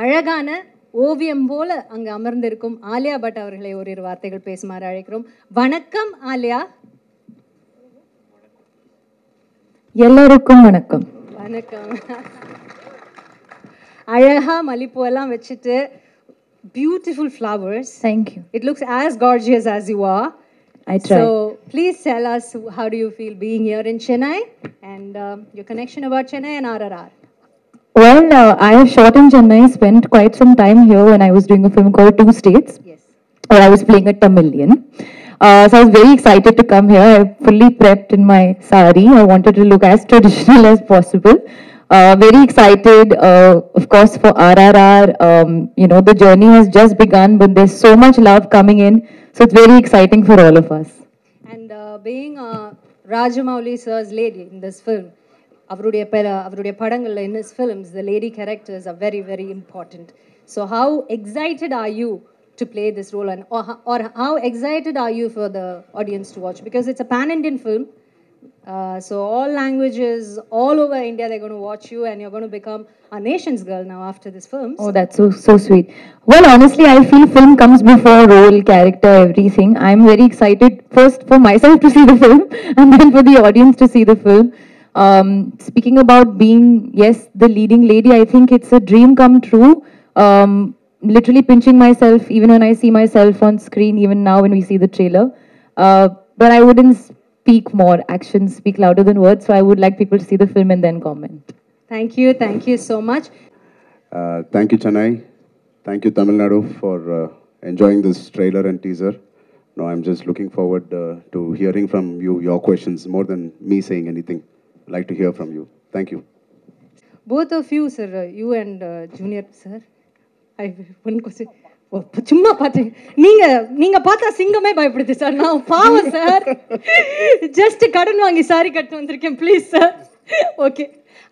அழகான ஓவியம் போல அங்கு அமர்ந்திருக்கும் ஆலியா பட் அவர்களை ஓரிரு வார்த்தைகள் பேசுமாறு அழைக்கிறோம். வணக்கம் ஆலியா. எல்லாருக்கும் வணக்கம். வணக்கம். அழகா மல்லிப்பூ எல்லாம் வச்சுட்டு beautiful flowers. Thank you. It looks as gorgeous as you are. I try. So please tell us, how do you feel being here in Chennai and your connection about Chennai and RRR? Well, I have shot in Chennai, spent quite some time here when I was doing a film called Two States, Yes. where I was playing a Tamilian. So I was very excited to come here. I fully prepped in my sari. I wanted to look as traditional as possible. Very excited, of course, for RRR. You know, the journey has just begun, but there's so much love coming in. So it's very exciting for all of us. And being Rajamouli sir's lady in this film, அவருடைய படங்கள்ல in his films, the lady characters are very, very important. So how excited are you to play this role, and or how excited are you for the audience to watch? Because it's a pan-Indian film. So all languages, all over India, they're going to watch you, and you're going to become a nation's girl now after this film. Oh, that's so sweet. Well, honestly, I feel film comes before role, character, everything. I'm very excited first for myself to see the film, and then for the audience to see the film. Speaking about being, yes, the leading lady, I think it's a dream come true. Literally pinching myself even when I see myself on screen, even now when we see the trailer. But I wouldn't speak more. Actions speak louder than words. So I would like people to see the film and then comment. Thank you so much. Thank you, Chennai. Thank you, Tamil Nadu, for enjoying this trailer and teaser. No, I'm just looking forward to hearing from you, your questions, more than me saying anything. I'd like to hear from you. Thank you. Both of you, sir, you and Junior, sir. One question. சும்மா பார்த்தேன், நீங்க பார்த்தா சிங்கமே பயப்படுது sir. நான் பாவம் sir, just கடன் வாங்கி sorry கட்டு வந்திருக்கேன். Please sir. Okay,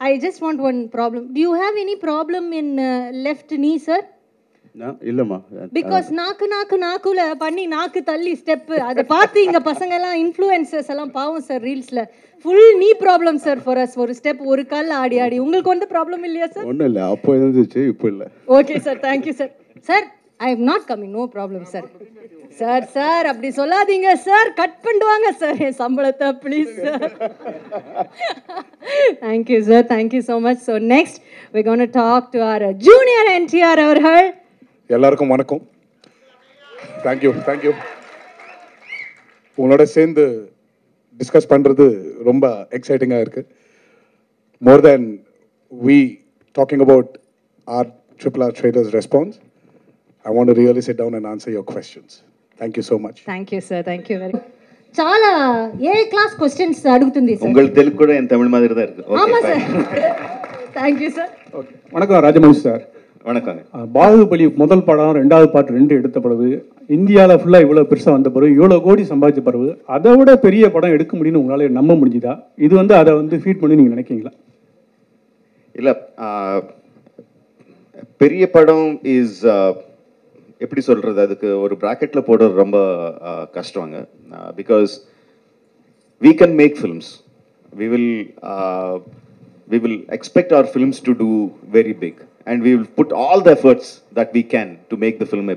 I just want one problem. To you have any problem in left நீ சார்? இல்லம்மா, பிகாஸ் நாக்குல பண்ணி நாக்கு தள்ளி ஸ்டெப் அதை பார்த்து இங்க பசங்க எல்லாம் இன்ஃப்ளூயன்சர்ஸ் எல்லாம் பாவம் சார் ரீல்ஸ்ல ஃபுல் நீ ப்ராப்ளம் சார் ஃபார் அஸ். ஒரு ஸ்டெப் ஒரு கால் ஆடி உங்களுக்கு வந்து ப்ராப்ளம் இல்லையா சார்? ஒன்றும் இல்லை, அப்போ இருந்துச்சு, இப்போ இல்லை. Okay sir, thank you sir. Sir, I am not coming, no problem sir. Sir அப்படி சொல்லாதீங்க சார், கட் பண்ணுவாங்க சார் என் சம்பளத்தை, please sir. Thank you sir, thank you so much. So next we're going to talk to our junior NTR அவர்கள். எல்லாருக்கும் வணக்கம். Thank you. உங்களோட சேர்ந்து டிஸ்கஸ் பண்ணுறது ரொம்ப எக்ஸைட்டிங்காக இருக்குது. மோர் தேன் we talking about our RRR traders response, I want to really sit down and answer your questions. Thank you so much. Thank you sir, thank you very much. చాలా ఏ class questions అడుగుతుంది sir. உங்களுக்கு తెలుగు కూడా என் தமிழ் மாதிரி தான் இருக்கு. ஆமா sir. Thank you sir. Okay, வணக்கம் Rajamouli sir. வணக்கங்க. பாகுபலி முதல் படம், ரெண்டாவது பார்ட் 2 எடுத்த பிறகு இந்தியாவில் ஃபுல்லாக இவ்வளோ பெருசாக வந்த பிறகு, இவ்வளோ கோடி சம்பாதிச்ச பிறகு அதை விட பெரிய படம் எடுக்க முடியும்னு உங்களால் நம்ப முடிஞ்சுதா? இது வந்து அதை வந்து ஃபீட் பண்ணி நீங்கள் நினைக்கிறீங்களா? இல்லை, பெரிய படம் இஸ் எப்படி சொல்கிறது, அதுக்கு ஒரு ப்ராக்கெட்டில் போடுறது ரொம்ப கஷ்டங்க. Because we can make films. We will expect our films to do very big, and we will put all the efforts that we can to make the film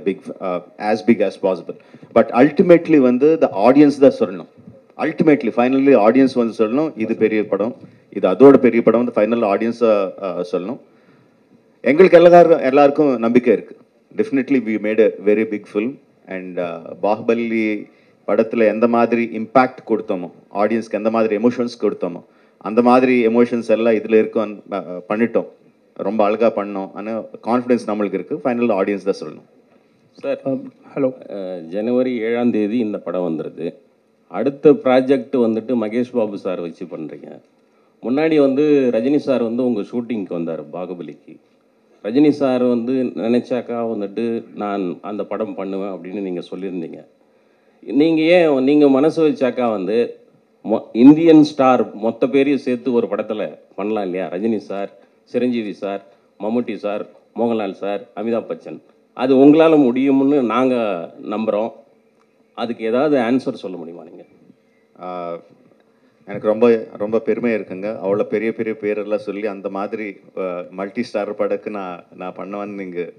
as big as possible. But ultimately வந்து the audience தான் சொல்லணும். Finally audience வந்து சொல்லணும், இது பெரிய படம், இது அதோட பெரிய படம் வந்து ஃபைனல் ஆடியன்ஸை சொல்லணும். எங்களுக்கு எல்லாருக்கும் நம்பிக்கை இருக்குது. Definitely we made a very big film, and Baahubali படத்தில் எந்த மாதிரி இம்பேக்ட் கொடுத்தோமோ, ஆடியன்ஸ்க்கு எந்த மாதிரி எமோஷன்ஸ் கொடுத்தோமோ, அந்த மாதிரி எமோஷன்ஸ் எல்லாம் இதில் இருக்கும் பண்ணிட்டோம். ரொம்ப அழகாக பண்ணோம். ஆனால் கான்ஃபிடென்ஸ் நம்மளுக்கு இருக்குது. ஃபைனல் ஆடியன்ஸ் தான் சொல்லணும். சார் ஹலோ, ஜனவரி 7ஆம் தேதி இந்த படம் வந்துடுது. அடுத்த ப்ராஜெக்ட் வந்துட்டு மகேஷ் பாபு சார் வச்சு பண்ணுறீங்க. முன்னாடி வந்து ரஜினி சார் வந்து உங்கள் ஷூட்டிங்க்கு வந்தார் பாகுபலிக்கு. ரஜினி சார் வந்து நினச்சாக்கா வந்துட்டு நான் அந்த படம் பண்ணுவேன் அப்படின்னு நீங்கள் சொல்லியிருந்தீங்க. நீங்கள் மனசு வச்சாக்கா வந்து இந்தியன் ஸ்டார் மொத்த பேரையும் சேர்த்து ஒரு படத்தில் பண்ணலாம் இல்லையா? ரஜினி சார், சிரஞ்சீவி சார், மம்முட்டி சார், மோகன்லால் சார், அமிதாப் பச்சன். அது உங்களால் முடியும்னு நாங்கள் நம்புகிறோம். அதுக்கு ஏதாவது ஆன்சர் சொல்ல முடியுமா நீங்கள்? எனக்கு ரொம்ப ரொம்ப பெருமையாக இருக்குங்க. அவ்வளோ பெரிய பெரிய பேரெல்லாம் சொல்லி அந்த மாதிரி மல்டி ஸ்டார் படக்கு நான் பண்ணுவேன்னு நீங்கள்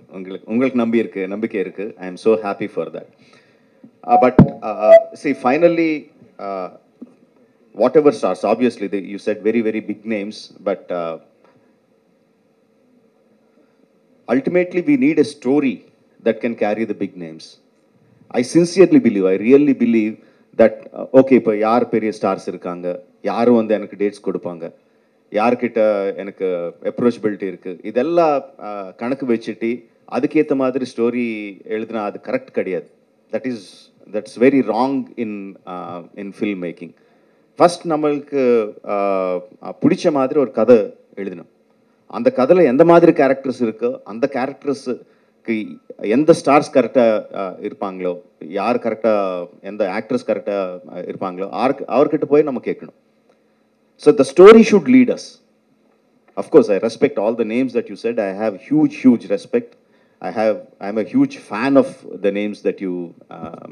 உங்களுக்கு நம்பிக்கை இருக்குது. I am so happy for that. But see, finally, whatever stars, obviously, you said very, very big names, but ultimately we need a story that can carry the big names. I sincerely believe, I really believe that, okay, இப்போ யார் பெரிய stars இருக்காங்க, யாரும் வந்து எனக்கு dates கொடுப்பாங்க, யார்கிட்ட எனக்கு அப்ரோச்சபிலிட்டி இருக்குது, இதெல்லாம் கணக்கு வச்சுட்டு அதுக்கேற்ற மாதிரி ஸ்டோரி எழுதுனா அது கரெக்ட் கிடையாது. That's very wrong in filmmaking. First நம்மளுக்கு பிடிச்ச மாதிரி ஒரு கதை எழுதணும். அந்த கதையில் எந்த மாதிரி கேரக்டர்ஸ் இருக்கோ அந்த கேரக்டர்ஸுக்கு எந்த ஸ்டார்ஸ் கரெக்டாக இருப்பாங்களோ, யார் கரெக்டாக எந்த ஆக்ட்ரஸ் கரெக்டாக இருப்பாங்களோ அவர்கிட்ட போய் நம்ம கேட்கணும். So the story should lead us. Of course I respect all the names that you said. I have huge respect. I'm a huge fan of the names that you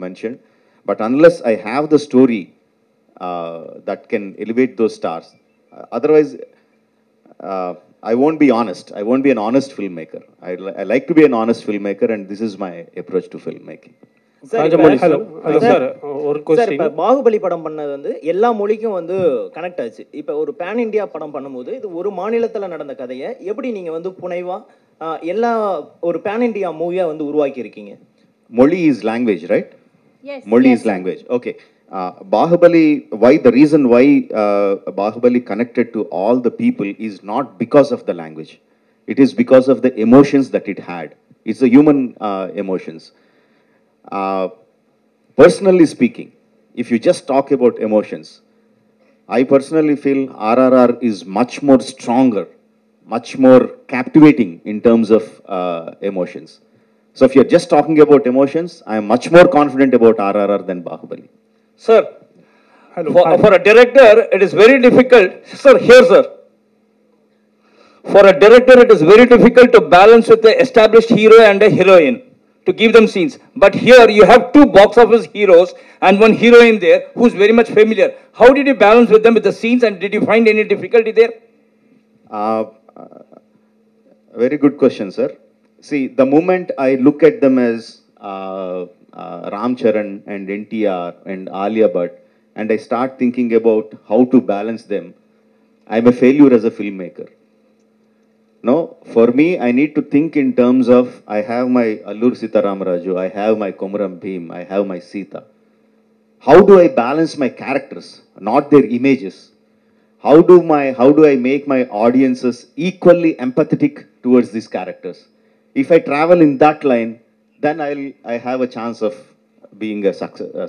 mentioned, but unless I have the story that can elevate those stars, otherwise I won't be honest. I won't be an honest filmmaker. I like to be an honest filmmaker, and this is my approach to filmmaking. Sir ஒரு question. இப்போ பாகுபலி படம் பண்ணது வந்து எல்லா மொழிக்கும் வந்து connect ஆச்சு. இப்போ ஒரு பேன் இந்தியா படம் பண்ணும்போது இது ஒரு மாநிலத்தில் நடந்த கதையை எப்படி நீங்கள் வந்து புனைவா எல்லா ஒரு பேன் இந்தியா மூவியா வந்து உருவாக்கி இருக்கீங்க? Moli is language, right? Yes. Moli is language. Okay. Bahubali, the reason why Bahubali connected to all the people is not because of the language. It is because of the emotions that it had. It's the human emotions. Personally speaking, if you just talk about emotions, I personally feel RRR is much more stronger, much more captivating in terms of emotions. So if you're just talking about emotions, I am much more confident about RRR than Bahubali. Sir, for a director, it is very difficult. Sir, here, sir. For a director, it is very difficult to balance with the established hero and a heroine to give them scenes. But here you have two box office heroes and one heroine there who's very much familiar. How did you balance with them with the scenes, and did you find any difficulty there? Very good question, sir. See, the moment I look at them as Ram Charan and NTR and Alia Bhatt, and I start thinking about how to balance them, I'm a failure as a filmmaker. No, for me, I need to think in terms of, I have my Allur Sitaramaraju, I have my Komaram Bhim, I have my Sita. How do I balance my characters, not their images? How do I make my audiences equally empathetic towards these characters? If I travel in that line, then I have a chance of being a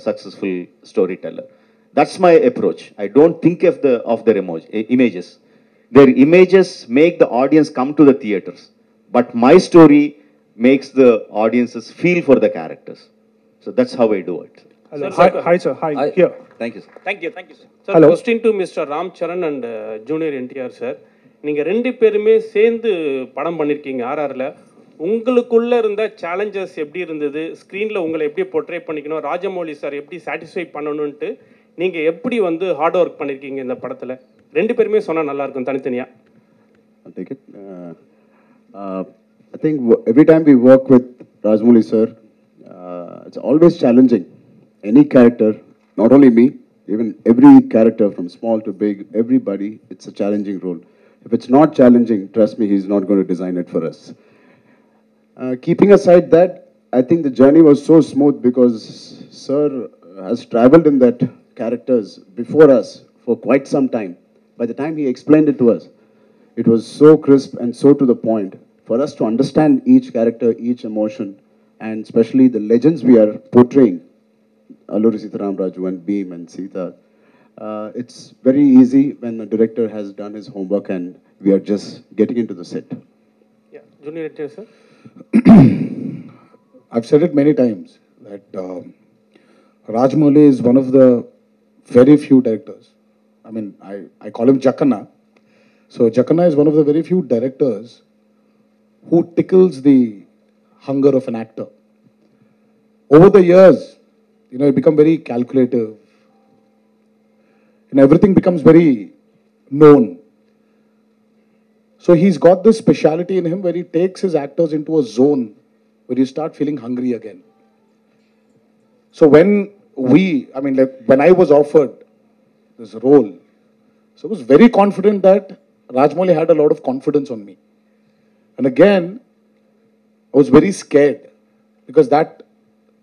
successful storyteller. That's my approach. I don't think of their images. Their images make the audience come to the theaters, but my story makes the audiences feel for the characters. So that's how I do it. Hello. Hi, sir. Hi. Here. Thank you, sir. Thank you, sir. Sir, Hello. question to Mr. Ram Charan and Junior NTR, sir. நீங்கள் ரெண்டு பேருமே சேர்ந்து படம் பண்ணியிருக்கீங்க ஆர்ஆரில். உங்களுக்குள்ளே இருந்த challenges எப்படி இருந்தது, ஸ்க்ரீனில் உங்களை எப்படி போர்ட்ரே பண்ணிக்கணும், ராஜமௌலி சார் எப்படி சாட்டிஸ்ஃபை பண்ணணுன்ட்டு நீங்கள் எப்படி வந்து ஹார்ட் ஒர்க் பண்ணியிருக்கீங்க இந்த படத்தில்? ரெண்டு பேருமே சொன்னால் நல்லாயிருக்கும் தனித்தனியாக. I'll take it. I think every time we work with Rajamouli sir, it's always challenging. Any character, not only me, even every character from small to big, everybody, it's a challenging role. If it's not challenging, trust me, he's not going to design it for us. Keeping aside that, I think the journey was so smooth because sir has traveled in that characters before us for quite some time. By the time he explained it to us, it was so crisp and so to the point for us to understand each character, each emotion, and especially the legends we are portraying, Alluri Sitaram Raju and Bhim and Sita. It's very easy when the director has done his homework and we are just getting into the set. Yeah, Junior NTR, sir. I've said it many times that Rajamouli is one of the very few directors. I mean, I call him Jackana. So Jackana is one of the very few directors who tickles the hunger of an actor. Over the years, you become very calculative. and everything becomes very known. So he's got this speciality in him where he takes his actors into a zone where you start feeling hungry again. So when when I was offered this role, so I was very confident that Rajamouli had a lot of confidence on me. And again, I was very scared because that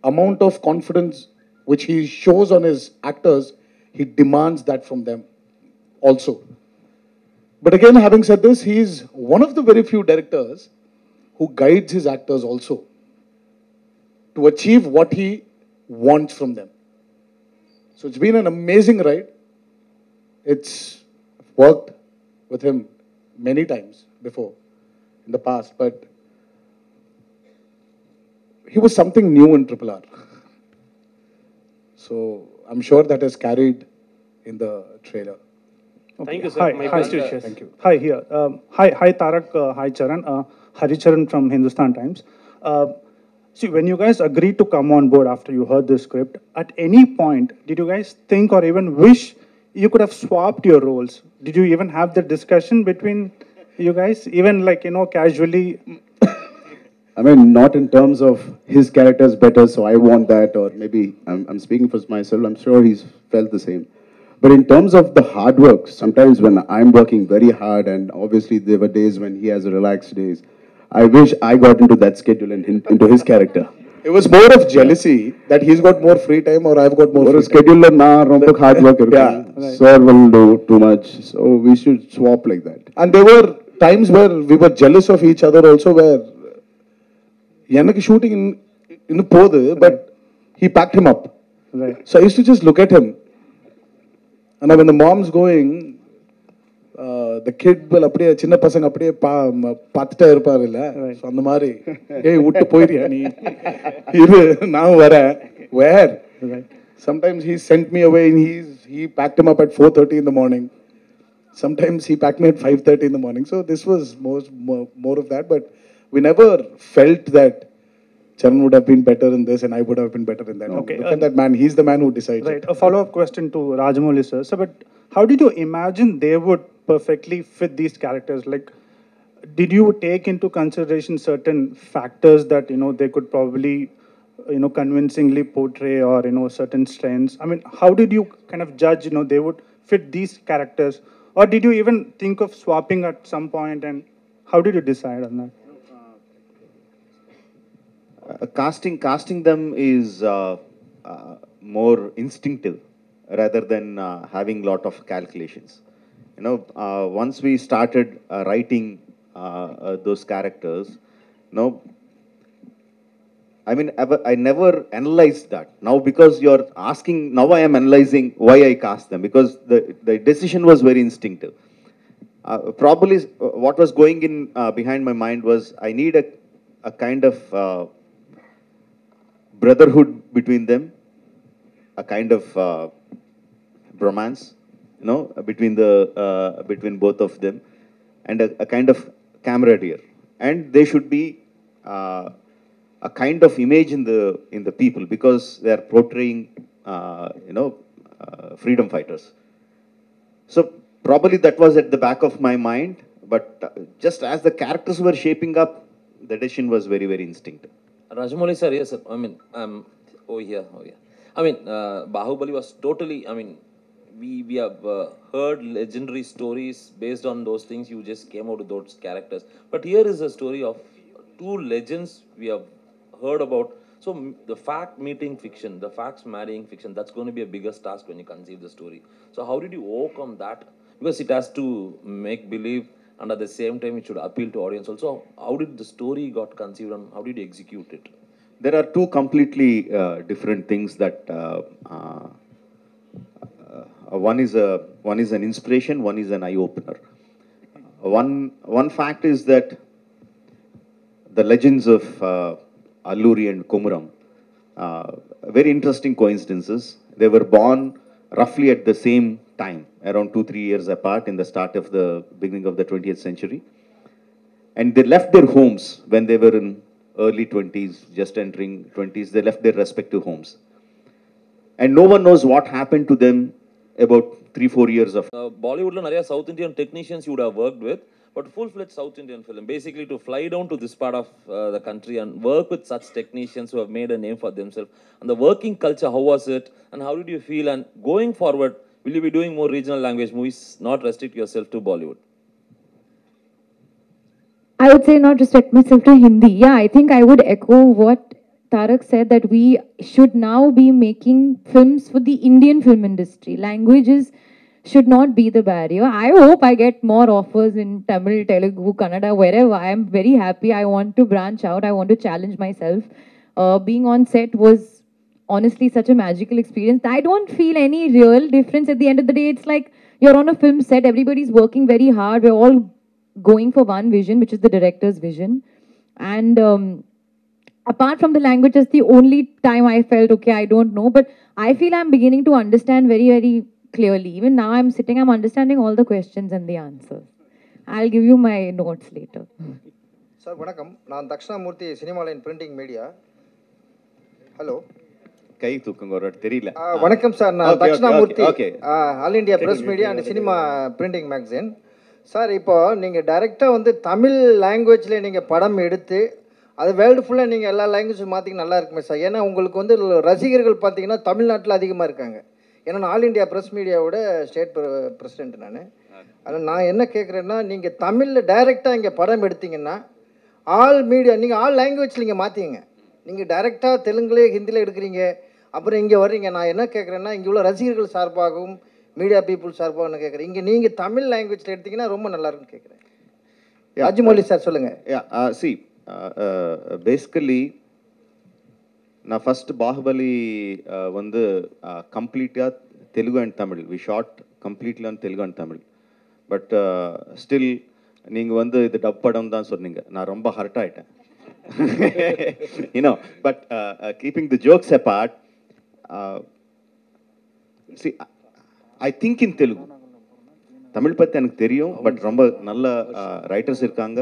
amount of confidence which he shows on his actors, he demands that from them also. But again, having said this, he is one of the very few directors who guides his actors also to achieve what he wants from them. So it's been an amazing ride. It's worked with him many times before in the past, but he was something new in RRR. So I'm sure that is carried in the trailer. Thank you, sir. Hi, My hi, best wishes. Thank you. Hi, here. Hi, Tarak. Hi, Charan. Haricharan from Hindustan Times. See, when you guys agreed to come on board after you heard the script, at any point, did you guys think or even wish you could have swapped your roles? Did you even have the discussion between you guys? Even like, casually? I mean, not in terms of his character is better, so I want that, or maybe I'm speaking for myself, I'm sure he's felt the same. But in terms of the hard work, sometimes when I'm working very hard, and obviously there were days when he has relaxed days, I wish I got into that schedule and into his character. It was more of jealousy that he's got more free time or I've got more free time. Schedule na rompa hard work. Yeah. Sir will do too much, so we should swap like that. And there were times where we were jealous of each other also, where Yannick shooting in the pod, but he packed him up. Right. So I used to just look at him. And when the mom's going, the kid will அப்படியே சின்ன பசங்க அப்படியே பார்த்துட்டே இருப்பாரு இல்ல, so அந்த மாதிரி ஏய் விட்டு போயிரியா நீ இரு நான் வரேன். Where? Sometimes he sent me away and he packed him up at 4:30 in the morning. Sometimes he packed me at 5:30 in the morning. So this was more of that, but we never felt that Charan would have been better in this and I would have been better in that. Okay, Look at that man. He's the man who decides. Right. A follow-up question to Rajamouli sir. So, but how did you imagine they would perfectly fit these characters? Like, did you take into consideration certain factors that they could probably convincingly portray, or certain strengths? I mean, how did you kind of judge they would fit these characters, or did you even think of swapping at some point, and how did you decide on that? Casting them is more instinctive rather than having lot of calculations. Once we started writing those characters, I never analyzed that. Now, because you're asking, now I am analyzing why I cast them, because the decision was very instinctive. Probably what was going in behind my mind was I need a kind of brotherhood between them, a kind of bromance, between both of them, and a kind of camaraderie. And they should be a kind of image in the people, because they are portraying, freedom fighters. So probably that was at the back of my mind, but just as the characters were shaping up, the decision was very, very instinctive. Rajamouli sir, yes sir. I mean, over here. I mean, Bahubali was totally, we have heard legendary stories based on those things. You just came out with those characters. But here is a story of two legends we have heard about. So the fact meeting fiction, the facts marrying fiction, that's going to be a biggest task when you conceive the story. So how did you overcome that? Because it has to make believe, and at the same time it should appeal to audience also. How did the story got conceived and how did you execute it? There are two completely different things that one is an inspiration, one is an eye opener. One fact is that the legends of Alluri and Komuram, very interesting coincidences. They were born roughly at the same time, around 2-3 years apart, in the start of the beginning of the 20th century. And they left their homes when they were in early 20s, just entering 20s. They left their respective homes. And no one knows what happened to them about 3-4 years of Bollywood lo nariya South Indian technicians you would have worked with, but full-fledged South Indian film, basically to fly down to this part of the country and work with such technicians who have made a name for themselves. And the working culture, how was it, and how did you feel? And going forward, will you be doing more regional language movies, not restrict yourself to Bollywood? I would say not restrict myself to Hindi. Yeah, I think I would echo what Tarak said, that we should now be making films for the Indian film industry. Languages should not be the barrier. I hope I get more offers in Tamil, Telugu, Kannada, wherever. I am very happy. I want to branch out. I want to challenge myself. Being on set was honestly such a magical experience. I don't feel any real difference at the end of the day. It's like you're on a film set. Everybody's working very hard. We're all going for one vision, which is the director's vision. And apart from the language, that's the only time I felt, okay, I don't know. But I feel I'm beginning to understand very, very clearly. Even now I'm sitting, I'm understanding all the questions and the answers. I'll give you my notes later. Sir, வணக்கம். நான் Dakshinamurthy சினிமாலைன் printing media. Hello. கை தூக்குங்க ஒரு தெரியல. வணக்கம் sir, நான் Dakshinamurthy, all India press media and cinema printing magazine. Sir, இப்போ நீங்கள் டைரெக்டாக வந்து தமிழ் லாங்குவேஜில் நீங்கள் படம் எடுத்து அது வேர்ல்டு ஃபுல்லாக நீங்கள் எல்லா லாங்குவேஜும் மாற்றிங்க நல்லா இருக்குமே சார். ஏன்னா உங்களுக்கு வந்து ரசிகர்கள் பார்த்தீங்கன்னா தமிழ்நாட்டில் அதிகமாக இருக்காங்க. ஏன்னா நான் ஆல் இண்டியா ப்ரெஸ் மீடியாவோட ஸ்டேட் பிரசிடென்ட் நான். அதில் நான் என்ன கேட்குறேன்னா, நீங்கள் தமிழில் டைரெக்டாக இங்கே படம் எடுத்தீங்கன்னா ஆல் மீடியா நீங்கள் ஆல் லாங்குவேஜில் நீங்கள் மாற்றிங்க. நீங்கள் டைரெக்டாக தெலுங்குலே ஹிந்தியில் எடுக்கிறீங்க, அப்புறம் இங்கே வர்றீங்க. நான் என்ன கேட்குறேன்னா, இங்கே உள்ள ரசிகர்கள் சார்பாகவும் மீடியா பீப்புள் சார்பாகவும் கேட்குறேன், இங்கே நீங்கள் தமிழ் லாங்குவேஜில் எடுத்தீங்கன்னா ரொம்ப நல்லா இருக்குன்னு கேட்குறேன். ராஜமௌலி சார் சொல்லுங்கள். சி பேசிக்கலி நான் ஃபஸ்ட்டு பாகுபலி வந்து கம்ப்ளீட்டாக Telugu and Tamil we shot completely on Telugu and Tamil. But still நீங்கள் வந்து இது டப் படம் தான் சொன்னீங்க, நான் ரொம்ப ஹர்ட் ஆகிட்டேன். You know, but keeping the jokes abort, C I think in Telugu. Tamil பற்றி எனக்கு தெரியும், பட் ரொம்ப நல்ல ரைட்டர்ஸ் இருக்காங்க,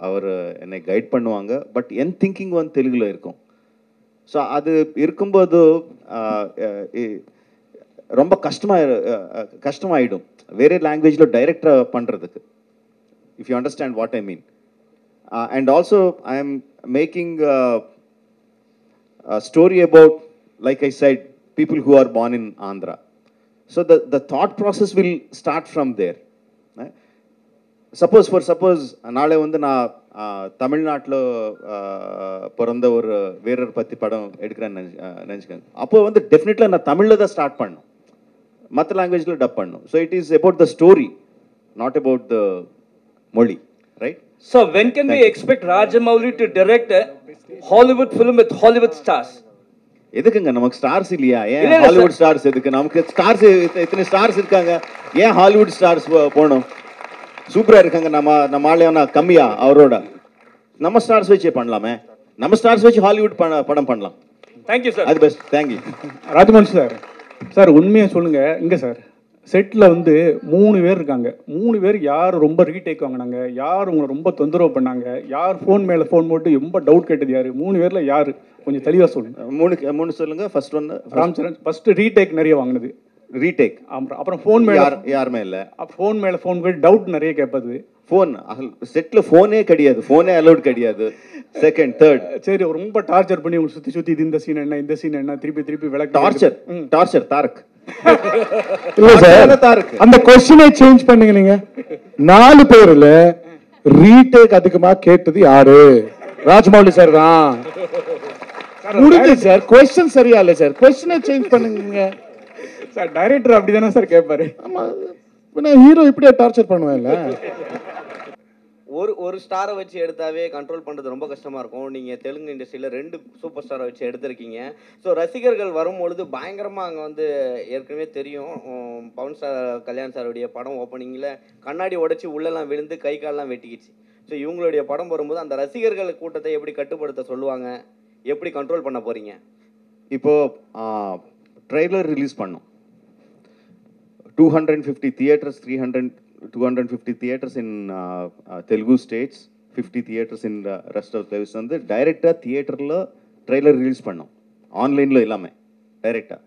அவர் என்னை கைட் பண்ணுவாங்க. பட் என் திங்கிங் வந்து தெலுங்குல இருக்கும். ஸோ அது இருக்கும்போது ரொம்ப கஷ்டமாயிடும் வேறு லாங்குவேஜில் டைரக்டாக பண்ணுறதுக்கு, if you understand what I mean. And also I am making story about, like I said, people who are born in Andhra. So the thought process will start from there. Suppose நாளை வந்து நான் தமிழ்நாட்டில் பிறந்த ஒரு வீரர் பற்றி படம் எடுக்கிறேன்னு நினச்சிக்கோங்க. அப்போ வந்து டெஃபினெட்லாக நான் தமிழில் தான் ஸ்டார்ட் பண்ணணும், மற்ற லாங்குவேஜில் டப் பண்ணணும். So it is about the story, not about the மொழி, right? So when can we expect Rajamouli to direct a Hollywood film with Hollywood stars? எதுக்குங்க நமக்கு ஸ்டார்ஸ் இல்லையா? ஏன் ஹாலிவுட் ஸ்டார்ஸ் எதுக்கு? நமக்கு ஸ்டார்ஸ் இத்தனை ஸ்டார்ஸ் இருக்காங்க, ஏன் ஹாலிவுட் ஸ்டார்ஸ் போகணும்? சூப்பரா இருக்காங்க. நம்ம ஆளையா கம்மியா அவரோட? நம்ம ஸ்டார்ஸ் வச்சே பண்ணலாமே, நம்ம ஸ்டார்ஸ் வச்சு ஹாலிவுட் படம் பண்ணலாம். Thank you sir. அது best. Thank you Rajamohan sir. Sir உண்மையாக சொல்லுங்க, இங்கே சார் செட்டில் வந்து 3 பேர் இருக்காங்க. 3 பேர் யார் ரொம்ப ரீடேக் வாங்கினாங்க, யார் உங்களை ரொம்ப தொந்தரவு பண்ணாங்க, யார் ஃபோன் மேலே ஃபோன் போட்டு ரொம்ப டவுட் கேட்டது யார்? 3 பேரில் யார்? கொஞ்சம் தெளிவாக சொல்லுங்க. 3 சொல்லுங்க. ஃபர்ஸ்ட் ஒன்று ராம்சரண். ஃபர்ஸ்ட் ரீடேக் நிறைய வாங்கினது. ரீடேக். அப்புறம் ஃபோன் மேலே யாருமே இல்லை. ஃபோன் மேலே ஃபோன் போய் டவுட் நிறைய கேட்பது. ஃபோன் செட்டில் ஃபோனே கிடையாது, ஃபோனே அலோட் கிடையாது. செகண்ட் தேர்ட் சரி, ரொம்ப டார்ச்சர் பண்ணி உங்களுக்கு சுற்றி இது இந்த சீன் என்ன, இந்த சீன் என்ன, திருப்பி விளக்கு. டார்ச்சர் தாரக். இல்ல சார், அந்த கொஸ்டினை சேஞ்ச் பண்ணுங்க. நீங்க 4 பேர்ல ரீடேக் அதிகமா கேட்டது யாரு? ராஜமௌலி சார் தான். முடிஞ்சு சார். கொஸ்டின் சரியா இல்ல சார், கொஸ்டினை சேஞ்ச் பண்ணுங்க சார். டைரக்டர் அப்படிதானே சார் கேட்பாரு. ஆமா, ஹீரோ இப்படியே டார்ச்சர் பண்ணுவேன்ல. ஒரு ஸ்டாரை வச்சு எடுத்தாவே கண்ட்ரோல் பண்ணுறது ரொம்ப கஷ்டமாக இருக்கும். நீங்கள் தெலுங்கு இண்டஸ்ட்ரியில் 2 சூப்பர் ஸ்டாரை வச்சு எடுத்திருக்கீங்க. ஸோ ரசிகர்கள் வரும்பொழுது பயங்கரமாக அங்கே வந்து ஏற்கனவே தெரியும், பவன் சார், கல்யாண் சாருடைய படம் ஓப்பனிங்கில் கண்ணாடி உடைச்சி உள்ளெல்லாம் விழுந்து கை காலெலாம் வெட்டிக்கிச்சு. ஸோ இவங்களுடைய படம் வரும்போது அந்த ரசிகர்கள் கூட்டத்தை எப்படி கட்டுப்படுத்த சொல்லுவாங்க, எப்படி கண்ட்ரோல் பண்ண போகிறீங்க? இப்போது ட்ரெய்லர் ரிலீஸ் பண்ணோம். 250 theaters, 250 theaters in Telugu states, 50 theaters in the rest of the place. வந்து டைரெக்டாக தியேட்டரில் ட்ரெய்லர் ரிலீஸ் பண்ணோம், ஆன்லைனில் எல்லாமே டைரெக்டாக.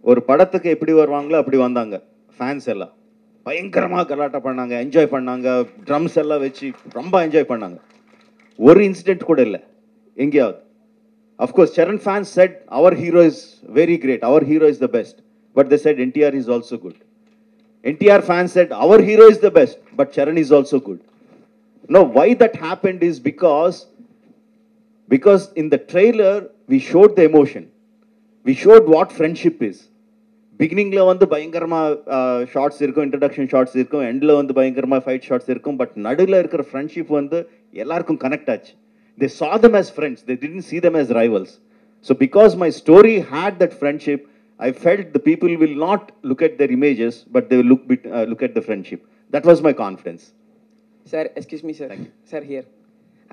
ஒரு படத்துக்கு எப்படி வருவாங்களோ அப்படி வந்தாங்க ஃபேன்ஸ் எல்லாம். பயங்கரமாக கலாட்டா பண்ணாங்க, என்ஜாய் பண்ணாங்க, ட்ரம்ஸ் எல்லாம் வச்சு ரொம்ப என்ஜாய் பண்ணாங்க. ஒரு இன்சிடென்ட் கூட இல்லை எங்கேயாவது. Of course Charan fans said our hero is very great, our hero is the best, but they said NTR is also good. NTR fans said our hero is the best, but Charan is also good. No, why that happened is because in the trailer we showed the emotion. We showed what friendship is. Beginning la vandu bayangarama shots irukum, introduction shots irukum, end la vandu bayangarama fight shots irukum, but nadula irukra friendship vandu ellarkum connect aachu. They saw them as friends, they didn't see them as rivals. So because my story had that friendship, I felt the people will not look at their images, but they will look at the friendship. That was my confidence. Sir, excuse me, sir. Sir, here.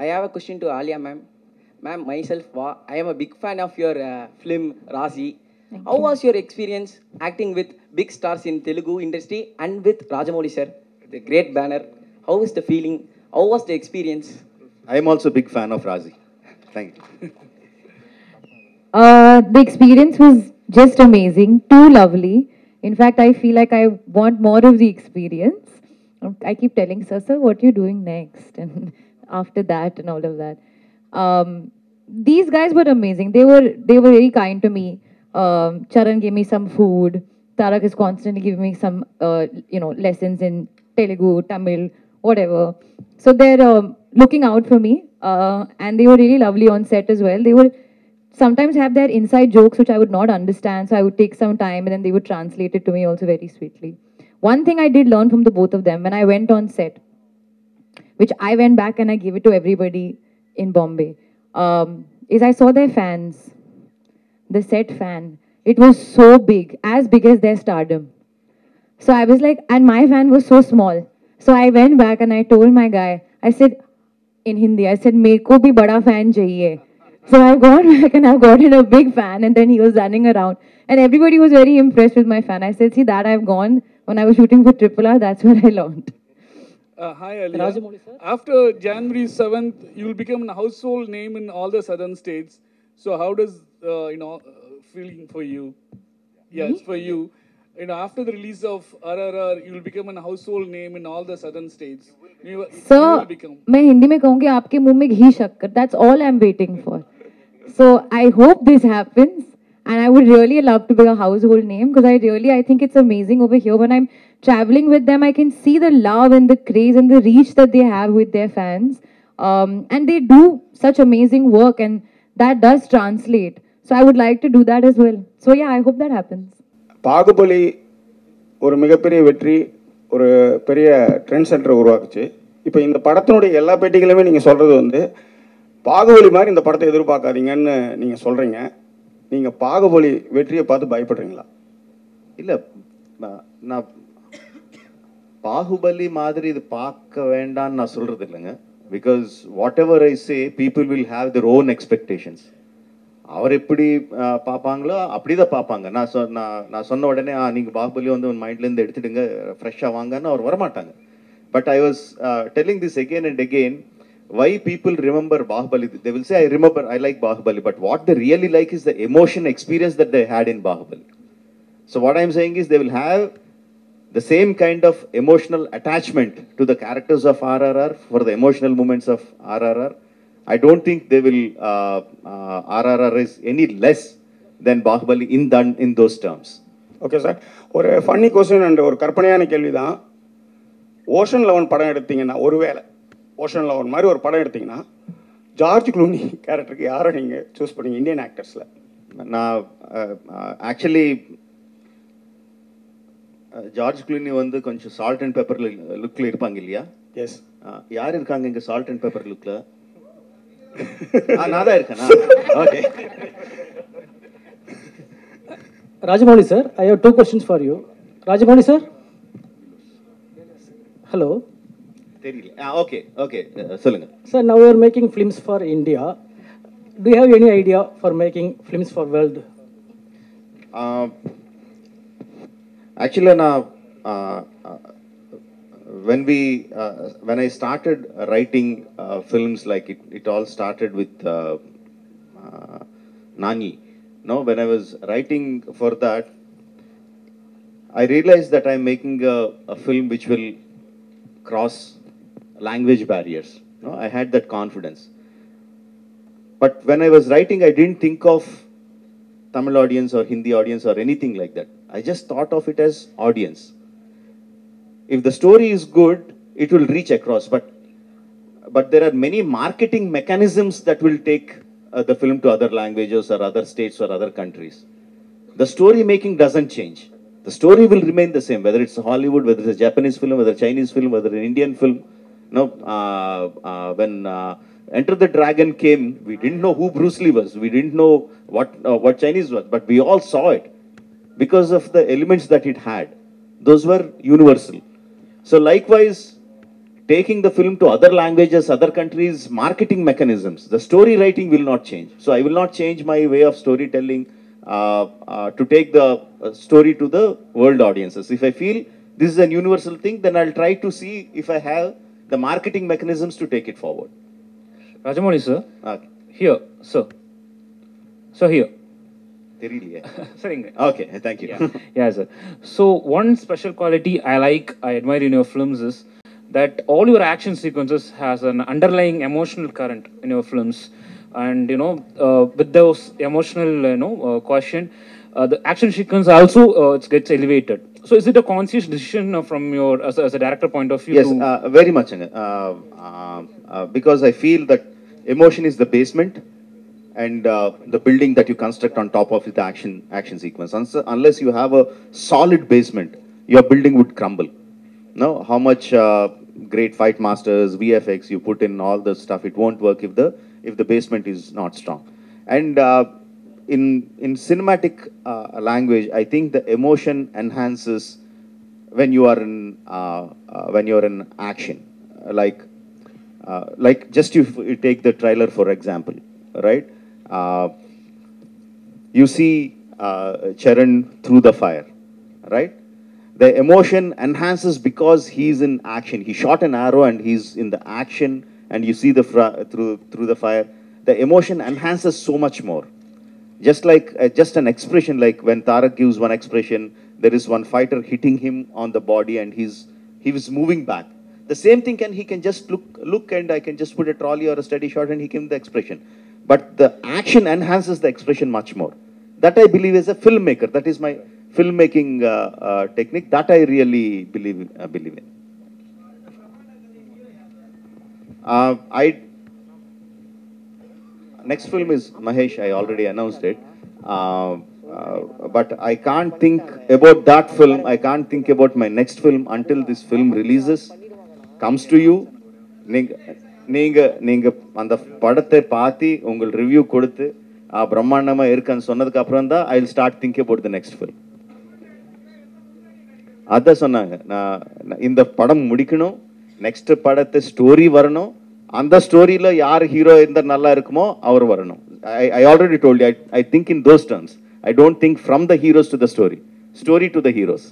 I have a question to Alia, ma'am. Ma'am, myself, I am a big fan of your film, Razi. How was your experience acting with big stars in Telugu industry and with Rajamouli, sir? The great banner. How is the feeling? How was the experience? I am also a big fan of Razi. Thank you. The experience was just amazing, too lovely. In fact, I feel like I want more of the experience. I keep telling sir, what are you doing next? And after that and all of that. These guys were amazing. They were very kind to me. Charan gave me some food. Tarak is constantly giving me some, lessons in Telugu, Tamil, whatever. So they're looking out for me. And they were really lovely on set as well. They were sometimes have their inside jokes which I would not understand, so I would take some time and then they would translate it to me also very sweetly. One thing I did learn from the both of them when I went on set, which I went back and I gave it to everybody in Bombay, is I saw their fans, the set fan. It was so big as their stardom. So I was like, and my fan was so small. So I went back and I told my guy, I said in Hindi, I said, "Meko bhi bada fan chahiye." So I got back and I got in a big fan and then he was running around. And everybody was very impressed with my fan. I said, see, that I've gone when I was shooting for RRR, that's where I learned. Hi, Alia. After January 7th, you will become a household name in all the southern states. So how does, feeling for you? Yeah, it's for you. After the release of RRR, you will become a household name in all the southern states. So, मैं हिंदी में कहूँगी आपके मुंह में घी शक्कर. That's all I'm waiting for. So I hope this happens, and I would really love to be a household name because I think it's amazing over here. When I'm traveling with them, I can see the love and the craze and the reach that they have with their fans, and they do such amazing work, and that does translate. So I would like to do that as well. So yeah, I hope that happens. Baahubali ஒரு மிகப்பெரிய வெற்றி, ஒரு பெரிய trend சென்டரை உருவாக்குச்சு. இப்போ இந்த படத்தினுடைய எல்லா பேட்டிகளுமே நீங்கள் சொல்கிறது வந்து பாகுபலி மாதிரி இந்த படத்தை எதிர்பார்க்காதீங்கன்னு நீங்கள் சொல்கிறீங்க. நீங்கள் பாகுபலி வெற்றியை பார்த்து பயப்படுறீங்களா? இல்லை, நான் பாகுபலி மாதிரி இது பார்க்க வேண்டான்னு நான் சொல்கிறது இல்லைங்க. Because what ever I say, people will have their own expectations. அவர் எப்படி பார்ப்பாங்களோ அப்படி தான் பார்ப்பாங்க. நான் சொன்ன உடனே நீங்கள் பாகுபலி வந்து உன் மைண்ட்லேருந்து எடுத்துடுங்க, ஃப்ரெஷ்ஷாக வாங்கன்னு அவர் வரமாட்டாங்க. But I was telling this again and again, why people remember Bahubali. They will say, I remember, I like Bahubali, but what they really like is the emotion experience that they had in Bahubali. So what I'm saying is they will have the same kind of emotional attachment to the characters of RRR for the emotional moments of RRR. I don't think they will, RRR is any less than Bahubali in those terms. Okay, sir. ஒரு funny question and ஒரு கற்பனையான கேள்வி தான். Ocean 11 படம் எடுத்தீங்கன்னா, ஒருவேளை ocean 11 மாதிரி ஒரு படம் எடுத்தீங்கன்னா ஜார்ஜ் க்ளூனி கேரக்டருக்கு யாரை நீங்கள் சூஸ் பண்ணீங்க இந்தியன் ஆக்டர்ஸில்? நான் ஆக்சுவலி ஜார்ஜ் க்ளூனி வந்து கொஞ்சம் சால்ட் அண்ட் பெப்பர் லுக்கில் இருப்பாங்க இல்லையா? எஸ். யார் இருக்காங்க இங்கே சால்ட் அண்ட் பெப்பர் லுக்கில்? நான் தான் இருக்கேன். Okay. Rajamouli sir, I have two questions for you. Rajamouli sir? Hello. Okay. சொல்லுங்க. Sir, now we are making films for India. Do you have any idea for making films for world? Actually, when I started writing films, like it all started with Nani. No, when I was writing for that, I realized that I'm making a film which will cross language barriers. No, I had that confidence. But when I was writing, I didn't think of Tamil audience or Hindi audience or anything like that. I just thought of it as audience. If the story is good, it will reach across. But there are many marketing mechanisms that will take the film to other languages or other states or other countries. The story making doesn't change. The story will remain the same, whether it's Hollywood, whether it's a Japanese film, whether a Chinese film, whether an Indian film. No, when Enter the Dragon came, we didn't know who Bruce Lee was. We didn't know what Chinese was, but we all saw it because of the elements that it had. Those were universal. So likewise, taking the film to other languages, other countries, marketing mechanisms, the story writing will not change. So I will not change my way of storytelling to take the story to the world audiences. If I feel this is a universal thing, then I'll try to see if I have the marketing mechanisms to take it forward. Rajamouli sir, here, sir. So here. Sir, okay, thank you. Yeah, sir. So one special quality I admire in your films is that all your action sequences has an underlying emotional current in your films. And, with those emotional, quotient, the action sequence also it gets elevated. So is it a conscious decision from your, as a director point of view? Yes, very much. Because I feel that emotion is the basement and the building that you construct on top of the action sequence. Unless you have a solid basement, your building would crumble. No, how much great fight masters, VFX you put in all the stuff, it won't work if the basement is not strong. And in cinematic language, I think the emotion enhances when you are in action. Like just you take the trailer for example, right? You see Charan through the fire, right? The emotion enhances because he's in action. He shot an arrow and he's in the action, and you see through the fire. The emotion enhances so much more. Just like just an expression, like when Tarak gives one expression, there is one fighter hitting him on the body and he was moving back. The same thing he can just look and I can just put a trolley or a steady shot and he gives the expression. But the action enhances the expression much more. That I believe as a filmmaker. That is my filmmaking technique. That I really believe in. Next film is Mahesh. I already announced it. But I can't think about that film. I can't think about my next film until this film releases, comes to you. நீங்க அந்த படத்தை பார்த்து உங்கள் review கொடுத்து பிரம்மாண்டமா இருக்குன்னு சொன்னதுக்கு அப்புறம் தான் I will start think about the next film. அதான் சொன்னாங்க, நான் இந்த படம் முடிக்கணும், நெக்ஸ்ட் படத்தை ஸ்டோரி வரணும், அந்த ஸ்டோரியில யார் ஹீரோ இருந்தா நல்லா இருக்குமோ அவர் வரணும். I already told you, I think in those terms. I don't think from the heroes to the story to the heroes.